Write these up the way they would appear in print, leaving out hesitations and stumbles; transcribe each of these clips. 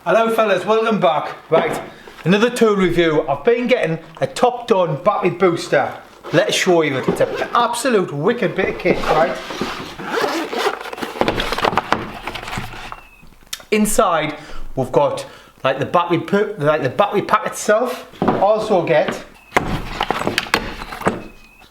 Hello fellas, welcome back. Right, another tool review. I've been getting a TopDon battery booster. Let's show you it. It's an absolute wicked bit of kit, right? Inside we've got like the battery pack itself. Also get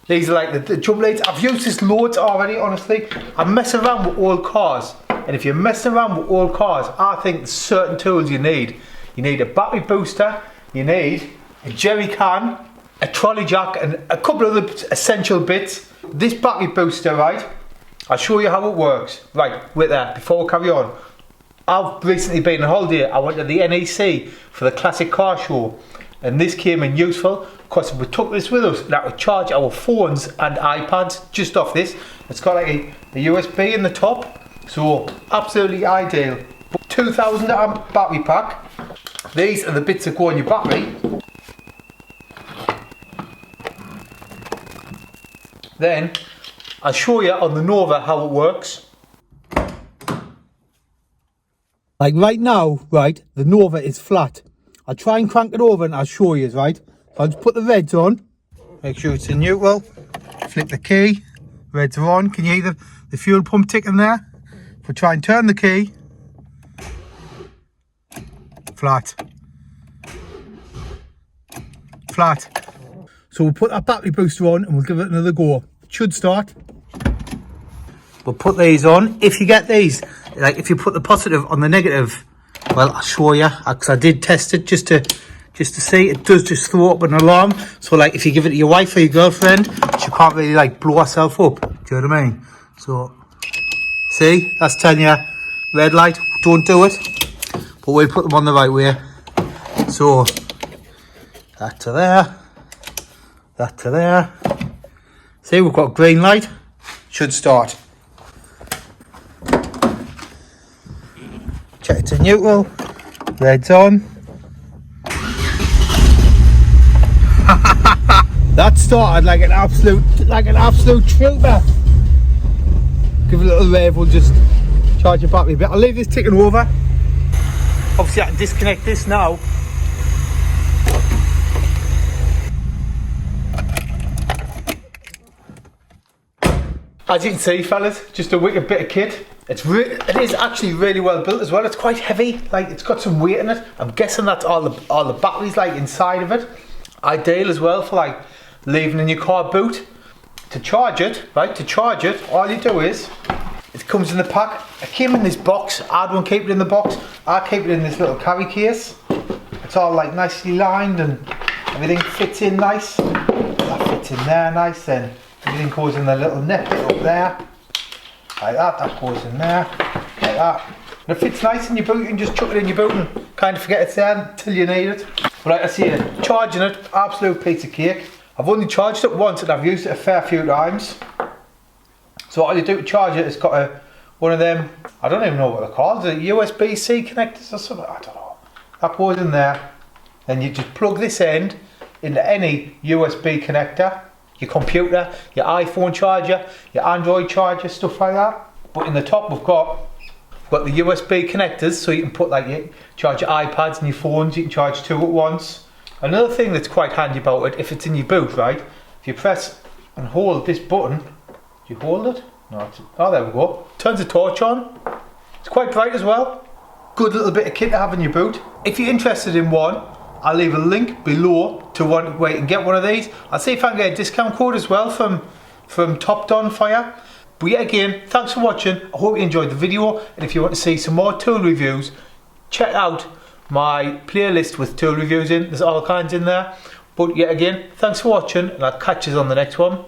these are like the jump leads. I've used this loads already, honestly. I'm messing around with old cars. And if you're messing around with old cars, I think there's certain tools you need. You need a battery booster, you need a jerry can, a trolley jack, and a couple of other essential bits. This battery booster, right, I'll show you how it works. Right, wait there, before we carry on. I've recently been on holiday. I went to the NEC for the classic car show. And this came in useful, because if we took this with us, that would charge our phones and iPads just off this. It's got like a USB in the top. So absolutely ideal. 2000 amp battery pack. These are the bits that go in your battery. Then I'll show you on the Nova how it works. Like right now, right, the Nova is flat. I'll try and crank it over and I'll show you, right? I'll just put the reds on. Make sure it's in neutral. Flick the key. Reds are on. Can you hear the fuel pump ticking there? If we try and turn the key, flat. So we'll put that battery booster on and we'll give it another go. It should start. We'll put these on. If you get these, like if you put the positive on the negative, well, I'll show you, because I did test it just to see. It does just throw up an alarm. So like if you give it to your wife or your girlfriend, she can't really like blow herself up. Do you know what I mean? So see, that's telling you, red light, don't do it. But we'll put them on the right way. So, that to there, that to there. See, we've got green light, should start. Check it to neutral, red's on. That started like an absolute trooper. Give it a little rev, we'll just charge your battery a bit. I'll leave this ticking over. Obviously I can disconnect this now. As you can see fellas, just a wicked bit of kit. It is actually really well built as well. It's quite heavy, like it's got some weight in it. I'm guessing that's all the batteries like inside of it. Ideal as well for like leaving in your car boot. To charge it, right, all you do is, it comes in the pack. It came in this box. I don't keep it in the box. I keep it in this little carry case. It's all like nicely lined and everything fits in nice. That fits in there nice, then everything goes in the little net bit up there. Like that, that goes in there, like that. And it fits nice in your boot. You can just chuck it in your boot and kind of forget it's there until you need it. But like I see it, charging it, absolute piece of cake. I've only charged it once and I've used it a fair few times. So all you do to charge it, it's got one of them, I don't even know what they're called, the USB-C connectors or something, I don't know. That goes in there. Then you just plug this end into any USB connector, your computer, your iPhone charger, your Android charger, stuff like that. But in the top we've got the USB connectors, so you can put like charge your iPads and your phones, you can charge two at once. Another thing that's quite handy about it, if it's in your boot, right, if you press and hold this button, do you hold it? No, oh there we go. Turns the torch on. It's quite bright as well. Good little bit of kit to have in your boot. If you're interested in one, I'll leave a link below to one where you can get one of these. I'll see if I can get a discount code as well from TopDon Fire. But yeah, again, thanks for watching. I hope you enjoyed the video, and if you want to see some more tool reviews, check out my playlist with tool reviews in. There's all kinds in there. But yet again, thanks for watching, and I'll catch you on the next one.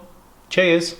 Cheers.